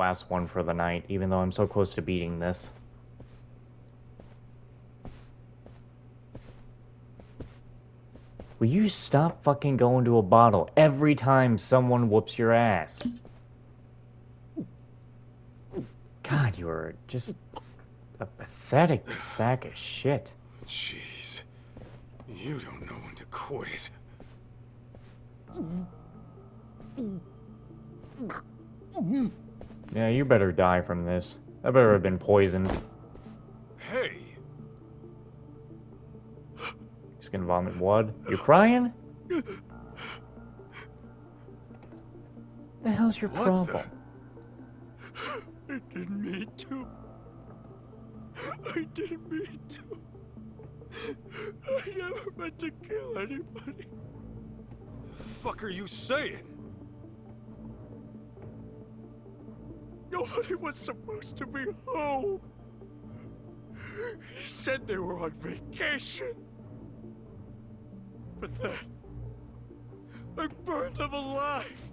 last one for the night, even though I'm so close to beating this. Will you stop fucking going to a bottle every time someone whoops your ass? God, you are just a pathetic sack of shit. Jeez. You don't know when to quit. Yeah, you better die from this. I better have been poisoned. Hey! Just gonna vomit blood. You crying? The hell's your problem? I didn't mean to. I didn't mean to. I never meant to kill anybody. The fuck are you saying? Nobody was supposed to be home. He said they were on vacation. But then, I burned them alive.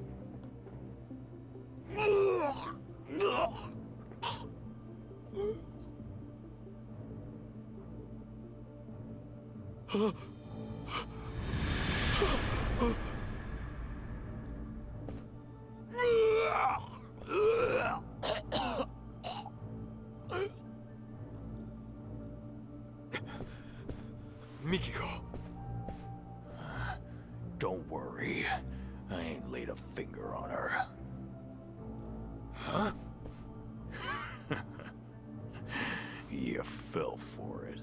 Mikkio. Don't worry. I ain't laid a finger on her. Huh? You fell for it.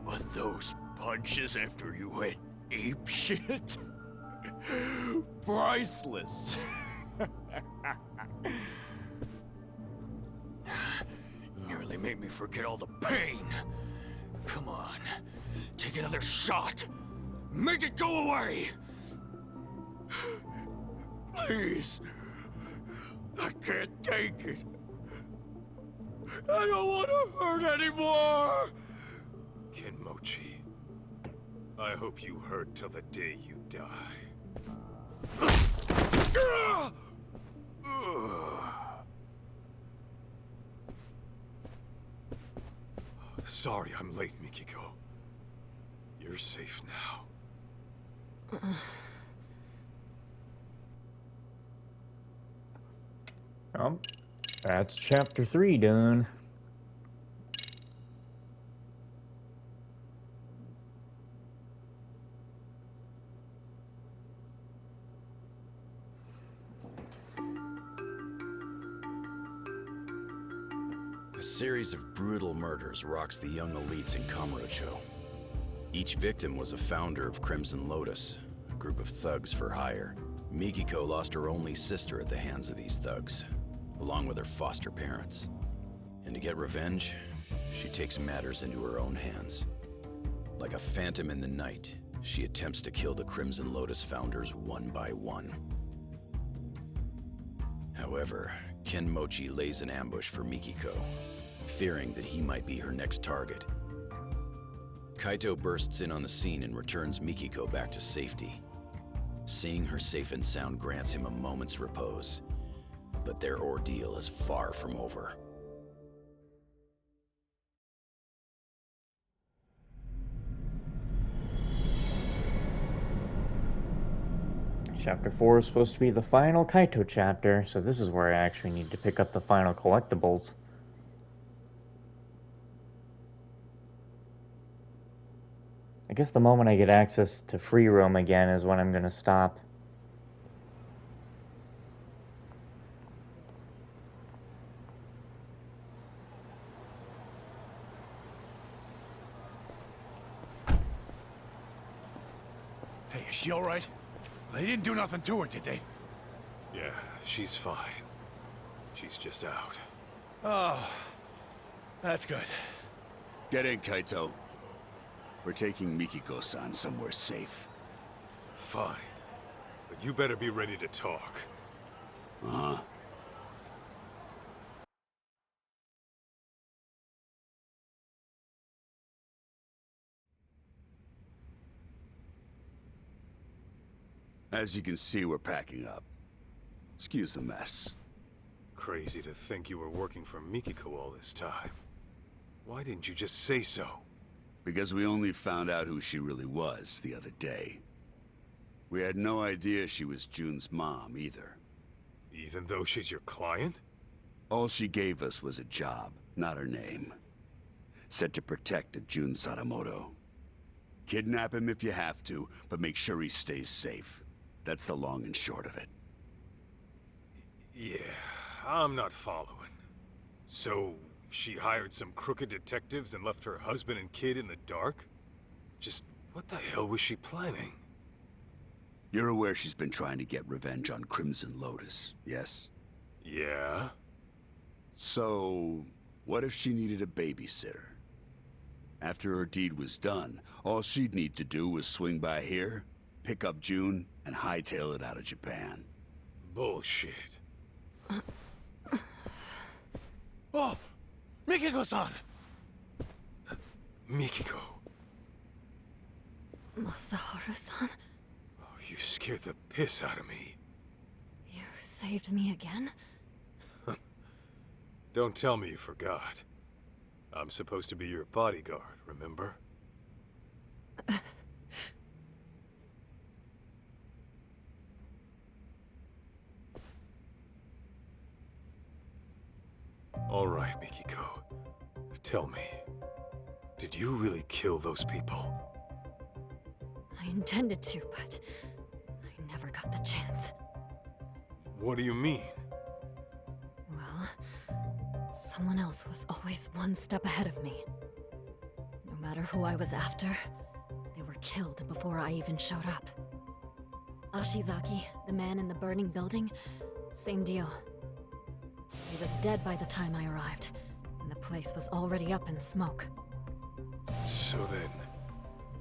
But those punches after you went apeshit? Priceless. Nearly made me forget all the pain. Come on, take another shot. Make it go away! Please. I can't take it. I don't want to hurt anymore! Kenmochi, I hope you hurt till the day you die. Sorry I'm late, Mikiko. You're safe now. Well, that's chapter 3 done. A series of brutal murders rocks the young elites in Kamurocho. Each victim was a founder of Crimson Lotus, a group of thugs for hire. Mikiko lost her only sister at the hands of these thugs, along with her foster parents. And to get revenge, she takes matters into her own hands. Like a phantom in the night, she attempts to kill the Crimson Lotus founders one by one. However, Kenmochi lays an ambush for Mikiko, fearing that he might be her next target. Kaito bursts in on the scene and returns Mikiko back to safety. Seeing her safe and sound grants him a moment's repose, but their ordeal is far from over. Chapter 4 is supposed to be the final Kaito chapter, so this is where I actually need to pick up the final collectibles. I guess the moment I get access to free roam again is when I'm gonna stop. Hey, is she all right? They didn't do nothing to her, did they? Yeah, she's fine. She's just out. Oh, that's good. Get in, Kaito. We're taking Mikiko-san somewhere safe. Fine. But you better be ready to talk. Uh-huh. As you can see, we're packing up. Excuse the mess. Crazy to think you were working for Mikiko all this time. Why didn't you just say so? Because we only found out who she really was the other day. We had no idea she was June's mom, either. Even though she's your client? All she gave us was a job, not her name. Said to protect a Jun Sadamoto. Kidnap him if you have to, but make sure he stays safe. That's the long and short of it. Yeah, I'm not following. So, she hired some crooked detectives and left her husband and kid in the dark? Just what the hell was she planning? You're aware she's been trying to get revenge on Crimson Lotus, yes? Yeah? So, what if she needed a babysitter? After her deed was done, all she'd need to do was swing by here, pick up June, and hightail it out of Japan. Bullshit. Oh! Mikiko-san! Mikiko. Masaharu-san, Oh, you scared the piss out of me. you saved me again? Don't tell me you forgot. I'm supposed to be your bodyguard, remember? All right, Mikiko. Tell me, did you really kill those people? I intended to, but I never got the chance. What do you mean? Well, someone else was always one step ahead of me. No matter who I was after, they were killed before I even showed up. Ashizaki, the man in the burning building, same deal. He was dead by the time I arrived, and the place was already up in smoke. So then,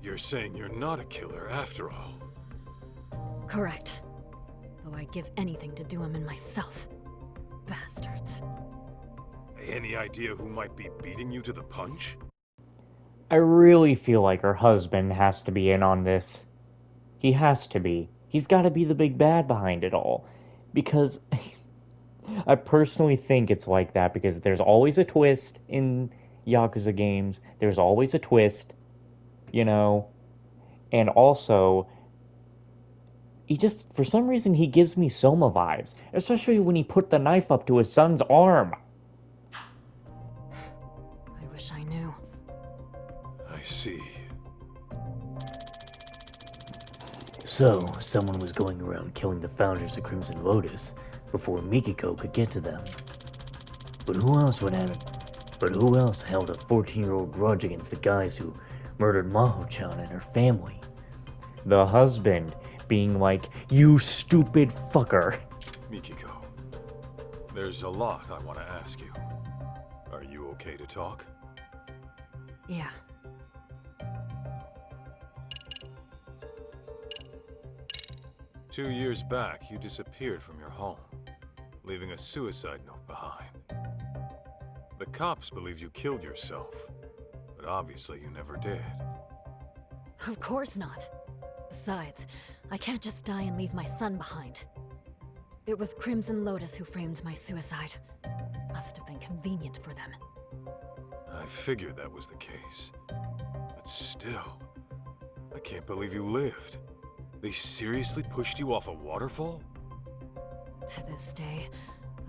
you're saying you're not a killer after all? Correct. Though I'd give anything to do him in myself. Bastards. Any idea who might be beating you to the punch? I really feel like her husband has to be in on this. He has to be. He's got to be the big bad behind it all. Because I personally think it's like that because there's always a twist in Yakuza games. There's always a twist, you know. And also, he just, for some reason, he gives me Soma vibes. Especially when he put the knife up to his son's arm. I wish I knew. I see. So, someone was going around killing the founders of Crimson Lotus before Mikiko could get to them. But who else held a 14-year-old grudge against the guys who murdered Maho-chan and her family? The husband being like, "You stupid fucker." Mikiko, there's a lot I want to ask you. Are you okay to talk? Yeah. 2 years back, you disappeared from your home, leaving a suicide note behind. The cops believe you killed yourself, but obviously you never did. Of course not. Besides, I can't just die and leave my son behind. It was Crimson Lotus who framed my suicide. Must have been convenient for them. I figured that was the case. But still, I can't believe you lived. They seriously pushed you off a waterfall? To this day,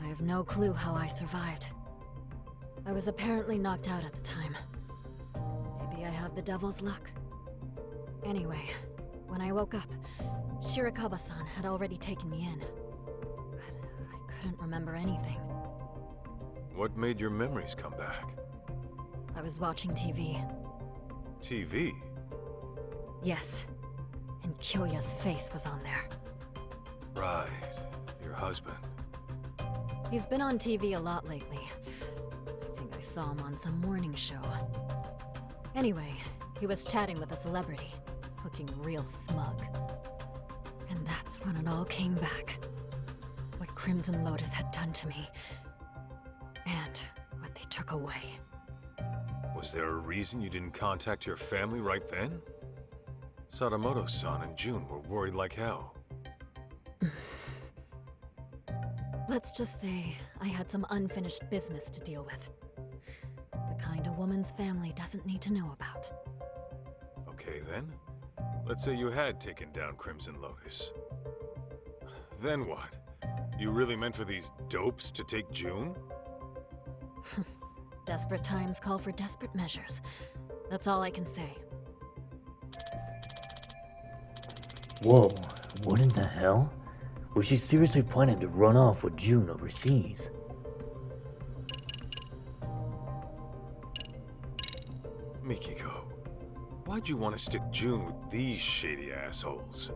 I have no clue how I survived. I was apparently knocked out at the time. Maybe I have the devil's luck. Anyway, when I woke up, Shirakawa-san had already taken me in. But I couldn't remember anything. What made your memories come back? I was watching TV. TV? Yes. And Kyoya's face was on there. Right. Your husband. He's been on TV a lot lately. I think I saw him on some morning show. Anyway, he was chatting with a celebrity, looking real smug. And that's when it all came back. What Crimson Lotus had done to me, and what they took away. Was there a reason you didn't contact your family right then? Sadamoto-san and June were worried like hell. Let's just say I had some unfinished business to deal with. The kind a woman's family doesn't need to know about. Okay then. Let's say you had taken down Crimson Lotus. Then what? You really meant for these dopes to take June? Desperate times call for desperate measures. That's all I can say. Whoa, what in the hell? Was she seriously planning to run off with June overseas? Mikiko, why'd you want to stick June with these shady assholes?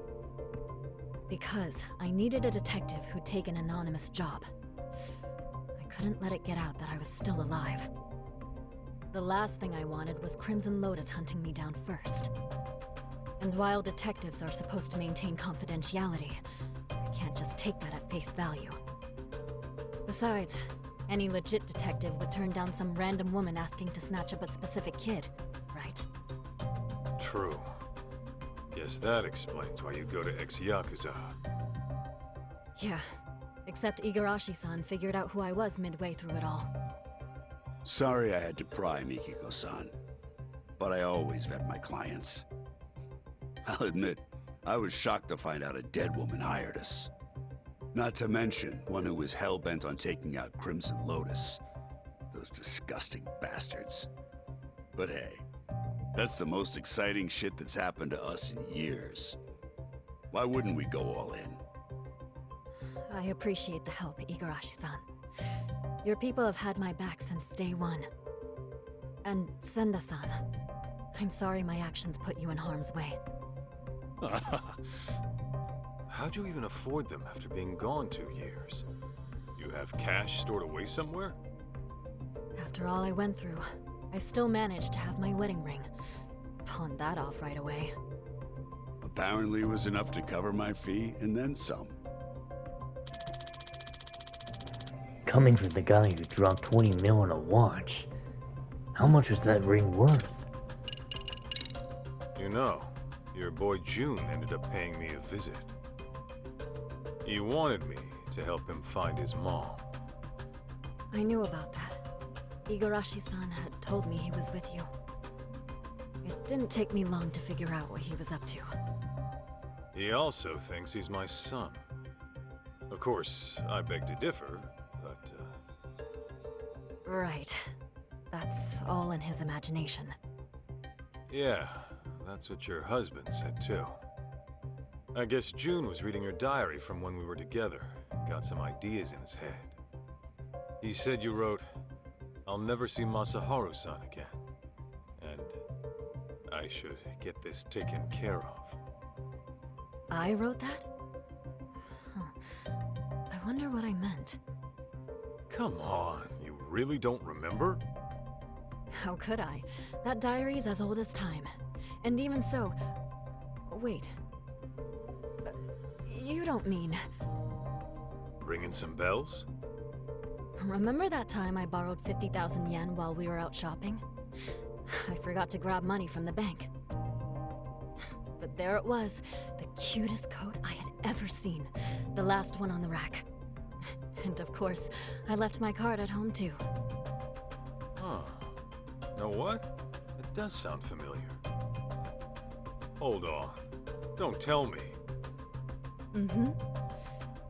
Because I needed a detective who'd take an anonymous job. I couldn't let it get out that I was still alive. The last thing I wanted was Crimson Lotus hunting me down first. And while detectives are supposed to maintain confidentiality, I can't just take that at face value. Besides, any legit detective would turn down some random woman asking to snatch up a specific kid, right? True. Guess that explains why you'd go to ex-Yakuza. Yeah, except Igarashi-san figured out who I was midway through it all. Sorry I had to pry, Mikiko-san. But I always vet my clients. I'll admit, I was shocked to find out a dead woman hired us. Not to mention, one who was hell-bent on taking out Crimson Lotus. Those disgusting bastards. But hey, that's the most exciting shit that's happened to us in years. Why wouldn't we go all in? I appreciate the help, Igarashi-san. Your people have had my back since day one. And Senda-san, I'm sorry my actions put you in harm's way. How'd you even afford them after being gone 2 years? You have cash stored away somewhere? After all I went through, I still managed to have my wedding ring. Pawned that off right away. Apparently it was enough to cover my fee and then some. Coming from the guy who dropped 20 mil on a watch, how much was that ring worth? You know, your boy June ended up paying me a visit. He wanted me to help him find his mom. I knew about that. Igarashi-san had told me he was with you. It didn't take me long to figure out what he was up to. He also thinks he's my son. Of course, I beg to differ, but, Right. That's all in his imagination. yeah, that's what your husband said too. I guess June was reading your diary from when we were together, and got some ideas in his head. He said you wrote, "I'll never see Masaharu-san again," and I should get this taken care of. I wrote that? Huh. I wonder what I meant. Come on, you really don't remember? How could I? That diary's as old as time. And even so... Wait. You don't mean... Ringing some bells? Remember that time I borrowed 50,000 yen while we were out shopping? I forgot to grab money from the bank. But there it was, the cutest coat I had ever seen. The last one on the rack. And of course, I left my card at home too. Huh. Know what? It does sound familiar. Hold on. Don't tell me. Mm-hmm.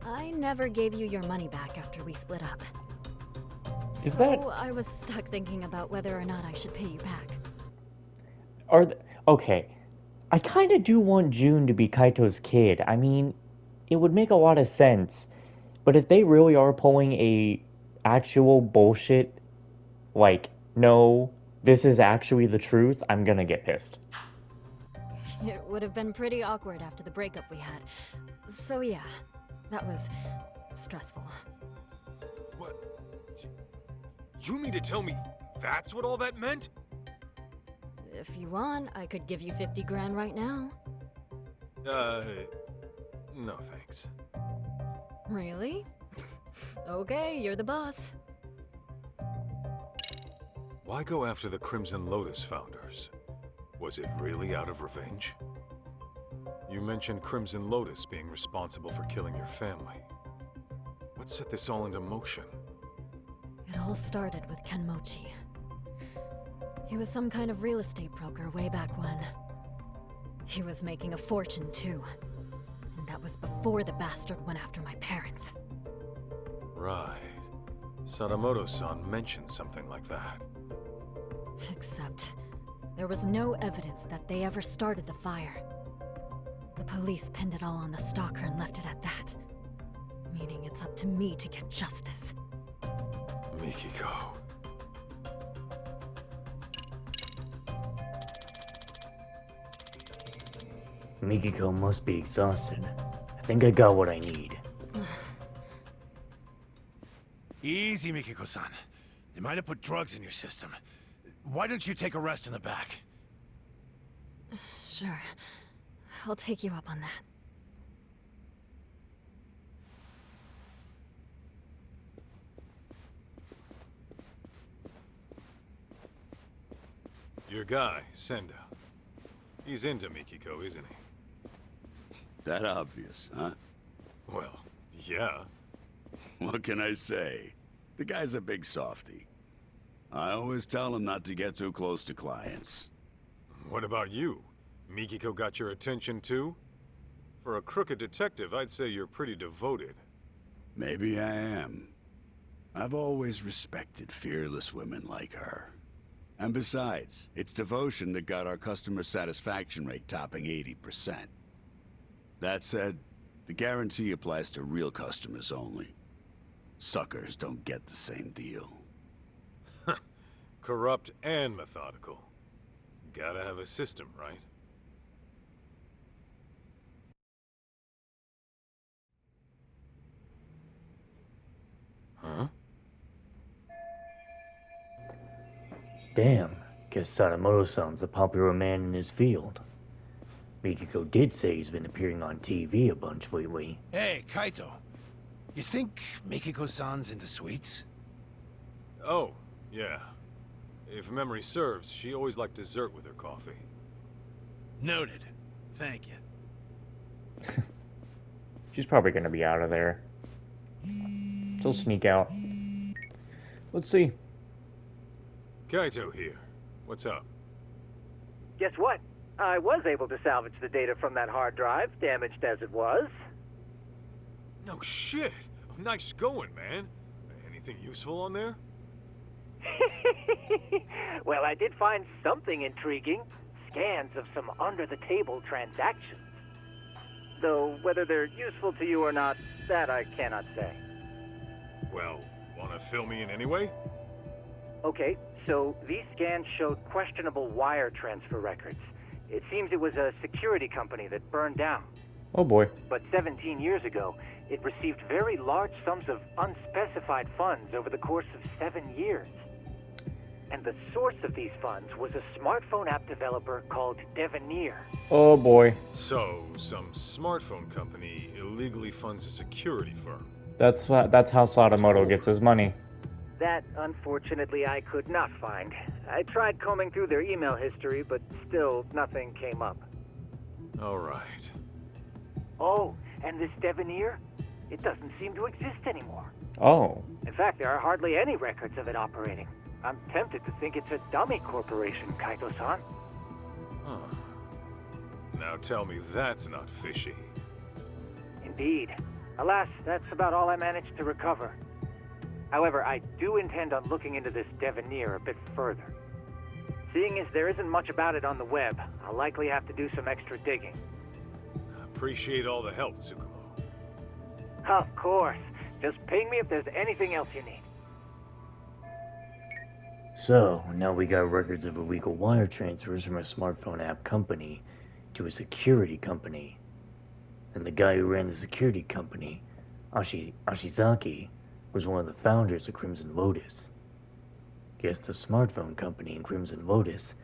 I never gave you your money back after we split up. Is so that- I was stuck thinking about whether or not I should pay you back. Okay, I kind of do want June to be Kaito's kid. I mean, it would make a lot of sense. But if they really are pulling a actual bullshit, like, no, this is actually the truth, I'm gonna get pissed. It would have been pretty awkward after the breakup we had. So yeah, that was stressful. What? You mean to tell me that's what all that meant? If you want, I could give you 50 grand right now. No thanks. Really? Okay, you're the boss. Why go after the Crimson Lotus founders? Was it really out of revenge? You mentioned Crimson Lotus being responsible for killing your family. What set this all into motion? It all started with Ken Mochi. He was some kind of real estate broker way back when. He was making a fortune, too. And that was before the bastard went after my parents. Right. Sadamoto-san mentioned something like that. Except, there was no evidence that they ever started the fire. The police pinned it all on the stalker and left it at that. Meaning it's up to me to get justice. Mikiko. Mikiko must be exhausted. I think I got what I need. Easy, Mikiko-san. They might have put drugs in your system. Why don't you take a rest in the back? Sure. I'll take you up on that. Your guy, Senda. He's into Mikiko, isn't he? That obvious, huh? Well, yeah. What can I say? The guy's a big softy. I always tell him not to get too close to clients. What about you? Mikiko got your attention too? For a crooked detective, I'd say you're pretty devoted. Maybe I am. I've always respected fearless women like her. And besides, it's devotion that got our customer satisfaction rate topping 80%. That said, the guarantee applies to real customers only. Suckers don't get the same deal. Corrupt and methodical. Gotta have a system, right? Huh? Damn, guess Sadamoto-san's a popular man in his field. Mikiko did say he's been appearing on TV a bunch lately. Hey, Kaito. You think Mikiko-san's into sweets? Oh, yeah. If memory serves, she always liked dessert with her coffee. Noted. Thank you. She's probably gonna be out of there. She'll sneak out. Let's see. Kaito here. What's up? Guess what? I was able to salvage the data from that hard drive, damaged as it was. No shit! Nice going, man. Anything useful on there? Well, I did find something intriguing. Scans of some under-the-table transactions. Though, whether they're useful to you or not, that I cannot say. Well, wanna fill me in anyway? Okay, so these scans showed questionable wire transfer records. It seems it was a security company that burned down. Oh boy. But 17 years ago, it received very large sums of unspecified funds over the course of 7 years. And the source of these funds was a smartphone app developer called Devenir. Oh boy. So, some smartphone company illegally funds a security firm. That's how Sadamoto gets his money. That, unfortunately, I could not find. I tried combing through their email history, but still nothing came up. Alright. Oh, and this Devenir? It doesn't seem to exist anymore. Oh. In fact, there are hardly any records of it operating. I'm tempted to think it's a dummy corporation, Kaito-san. Huh. Now tell me that's not fishy. Indeed. Alas, that's about all I managed to recover. However, I do intend on looking into this Devenir a bit further. Seeing as there isn't much about it on the web, I'll likely have to do some extra digging. Appreciate all the help, Tsukumo. Of course. Just ping me if there's anything else you need. So, now we got records of illegal wire transfers from a smartphone app company to a security company. And the guy who ran the security company, Ashizaki, was one of the founders of Crimson Lotus. Guess the smartphone company and Crimson Lotus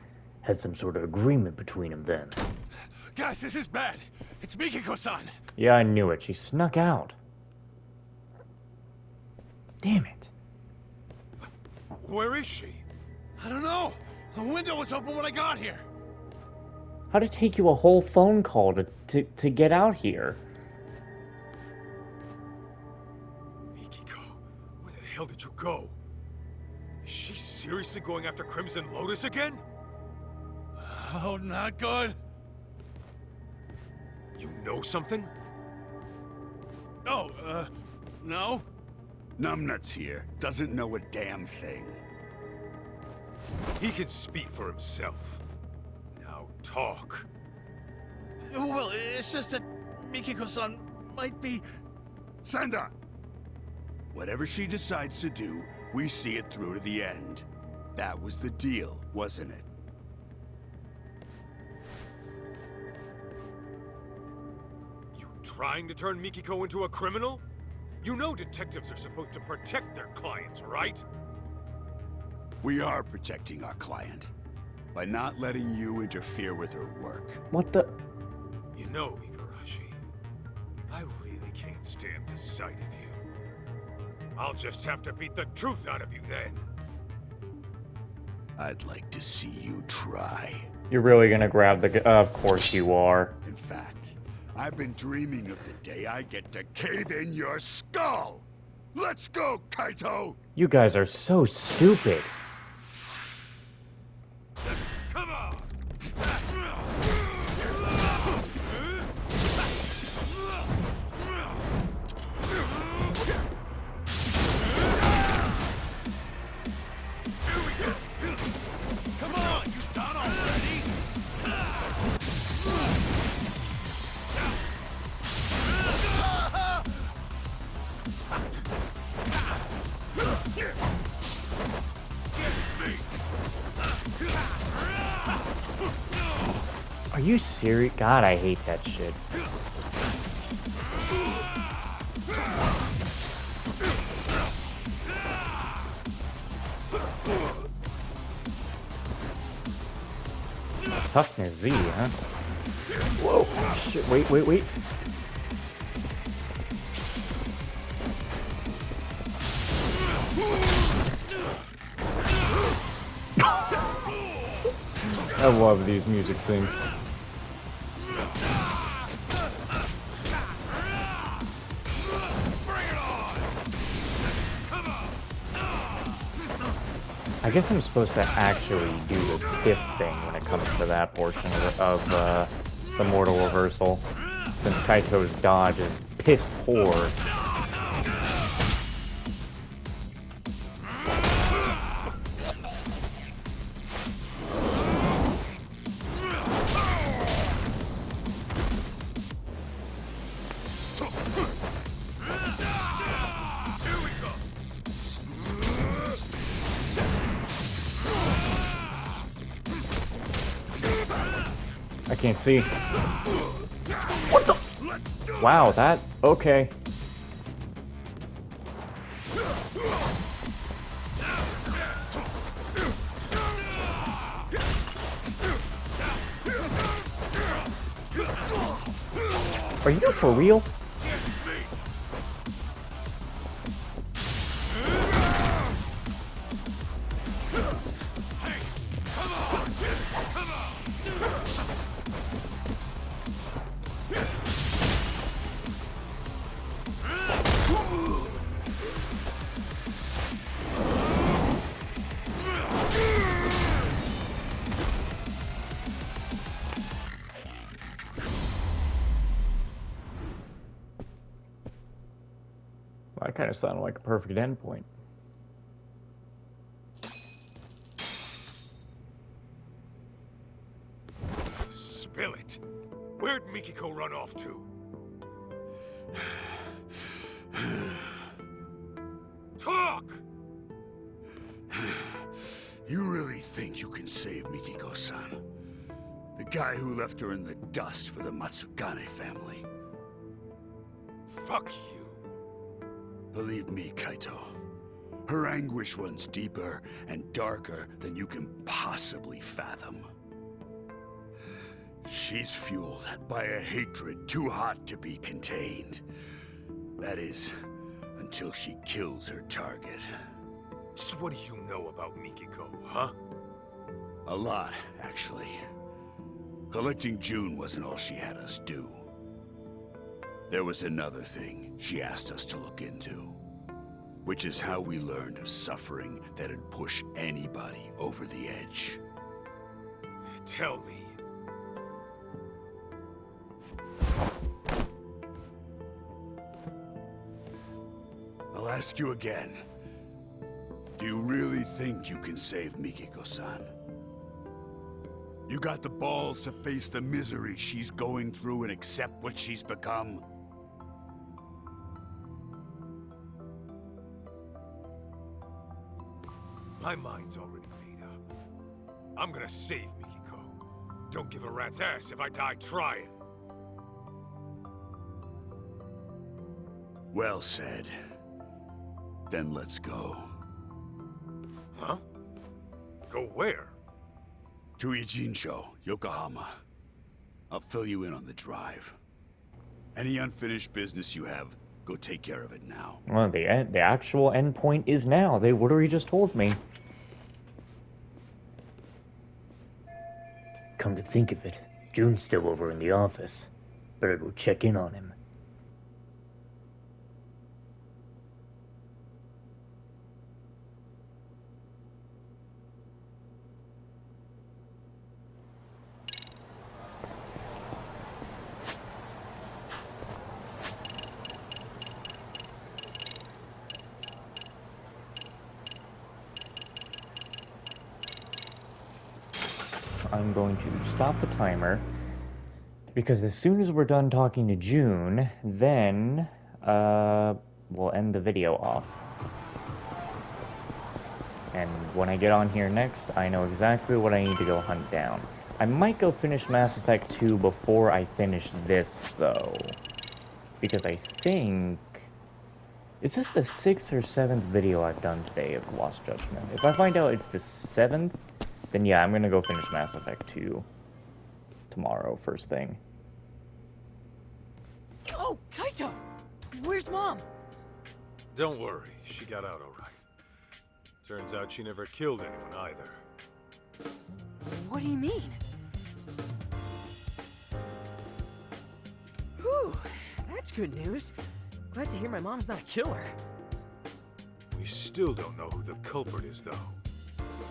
had some sort of agreement between them then. Guys, this is bad. It's Mikiko-san. Yeah, I knew it. She snuck out. Damn it. Where is she? I don't know. The window was open when I got here. How'd it take you a whole phone call to get out here? Mikiko, where the hell did you go? seriously going after Crimson Lotus again? Oh, not good. You know something? Oh, no? Numbnuts here. Doesn't know a damn thing. He can speak for himself. Now talk. Well, it's just that Mikiko-san might be... Senda! Whatever she decides to do, we see it through to the end. That was the deal, wasn't it? You trying to turn Mikiko into a criminal? You know detectives are supposed to protect their clients, right? We are protecting our client. By not letting you interfere with her work. What the? You know, Igarashi, I really can't stand the sight of you. I'll just have to beat the truth out of you then. I'd like to see you try. You're really gonna grab the... Of course you are. In fact, I've been dreaming of the day I get to cave in your skull! Let's go, Kaito! You guys are so stupid. Come on! Come on, you done already? Are you serious? God, I hate that shit. Toughness Z, huh? Whoa, shit, wait. I love these music syncs. I guess I'm supposed to actually do the stiff thing when it comes to that portion of the mortal reversal, since Kaito's dodge is piss poor. I can't see. What the? Wow, that... Okay. Are you for real? That kind of sounded like a perfect endpoint. Spill it. Where'd Mikiko run off to? Talk! You really think you can save Mikiko-san? The guy who left her in the dust for the Matsugane family. Fuck you. Believe me, Kaito. Her anguish runs deeper and darker than you can possibly fathom. She's fueled by a hatred too hot to be contained. That is, until she kills her target. So what do you know about Mikiko, huh? A lot, actually. Collecting June wasn't all she had us do. There was another thing she asked us to look into. Which is how we learned of suffering that'd push anybody over the edge. Tell me. I'll ask you again. Do you really think you can save Mikiko-san? You got the balls to face the misery she's going through and accept what she's become? My mind's already made up. I'm gonna save Mikiko. Don't give a rat's ass if I die trying. Well said. Then let's go. Huh? Go where? To Ijincho, Yokohama. I'll fill you in on the drive. Any unfinished business you have, go take care of it now. Well, the actual end point is now. They literally just told me. Come to think of it, June's still over in the office. Better go check in on him. I'm going to stop the timer because as soon as we're done talking to June, then we'll end the video off. And when I get on here next, I know exactly what I need to go hunt down. I might go finish Mass Effect 2 before I finish this, though. Because I think... Is this the 6th or 7th video I've done today of Lost Judgment? If I find out it's the 7th, then yeah, I'm gonna go finish Mass Effect 2 tomorrow, first thing. Oh, Kaito! Where's Mom? Don't worry, she got out all right. Turns out she never killed anyone either. What do you mean? Whew, that's good news. Glad to hear my mom's not a killer. We still don't know who the culprit is, though.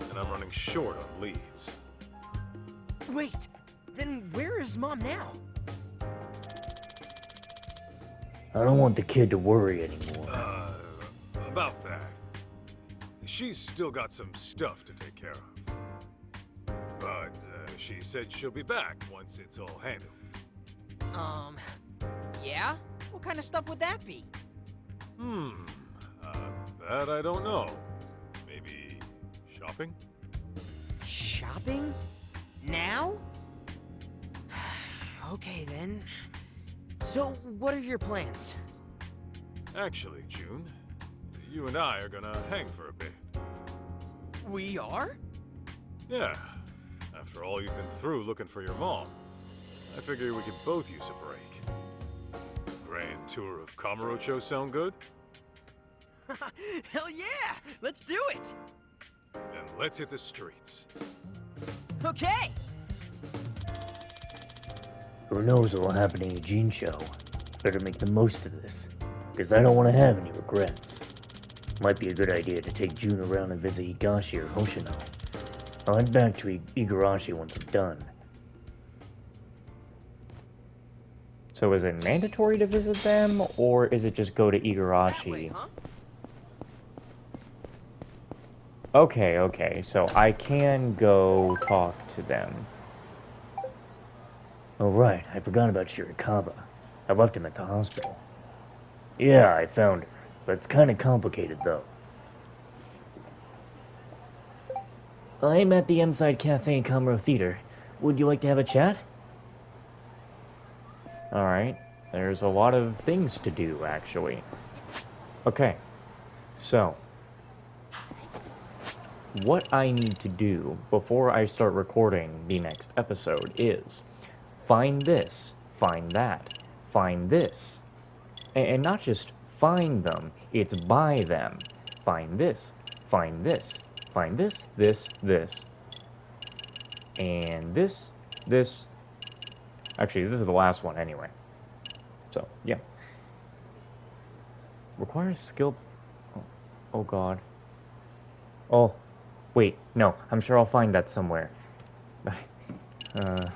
And I'm running short on leads. Wait, then where is Mom now? I don't want the kid to worry anymore. About that. She's still got some stuff to take care of. But she said she'll be back once it's all handled. Yeah? What kind of stuff would that be? That I don't know. Maybe shopping? Shopping? Now? Okay then. So, what are your plans? Actually, June, you and I are gonna hang for a bit. We are? Yeah. After all you've been through looking for your mom, I figure we could both use a break. Grand tour of Kamurocho sound good? Hell yeah! Let's do it! Then let's hit the streets. Okay! Who knows what will happen in Eugene show? Better make the most of this, because I don't want to have any regrets. Might be a good idea to take June around and visit Higashi or Hoshino. I'll head back to Igarashi once I'm done. So is it mandatory to visit them, or is it just go to Igarashi? That way, huh? Okay, so I can go talk to them. Oh right, I forgot about Shirakawa. I left him at the hospital. Yeah, I found her, but it's kinda complicated though. I'm at the M-Side Cafe in Kamuro Theater. Would you like to have a chat? Alright, there's a lot of things to do, actually. Okay, so... what I need to do before I start recording the next episode is... find this, find that, find this. And not just find them, it's buy them. Find this, find this, find this, this. And this. Actually, this is the last one anyway. So, yeah. Requires skill... Oh god. Oh, wait, no, I'm sure I'll find that somewhere. uh,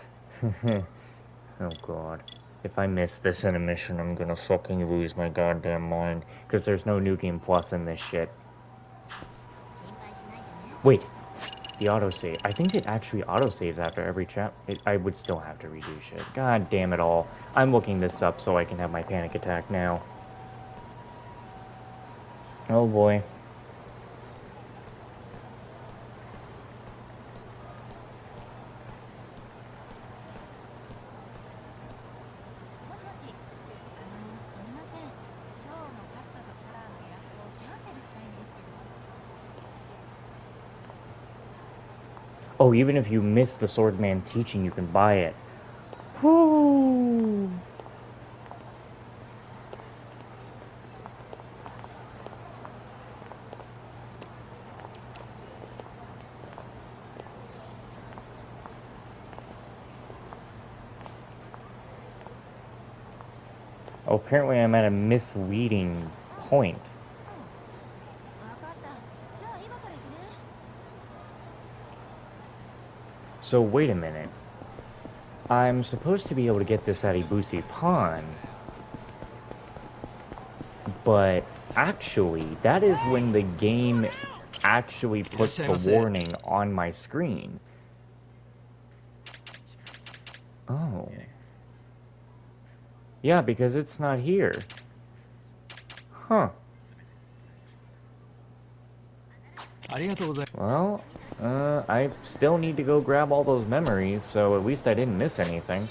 oh god. If I miss this in a mission, I'm gonna fucking lose my goddamn mind. Because there's no New Game Plus in this shit. Wait, the autosave. I think it actually autosaves after every chap. I would still have to redo shit. God damn it all. I'm looking this up so I can have my panic attack now. Oh boy. Oh, even if you miss the Swordman teaching, you can buy it. Whoo! Oh, apparently I'm at a misleading point. So wait a minute. I'm supposed to be able to get this at Ibushi Pond, but actually, that is when the game actually puts the warning on my screen. Oh. Yeah, because it's not here. Huh. Well, I still need to go grab all those memories, so at least I didn't miss anything.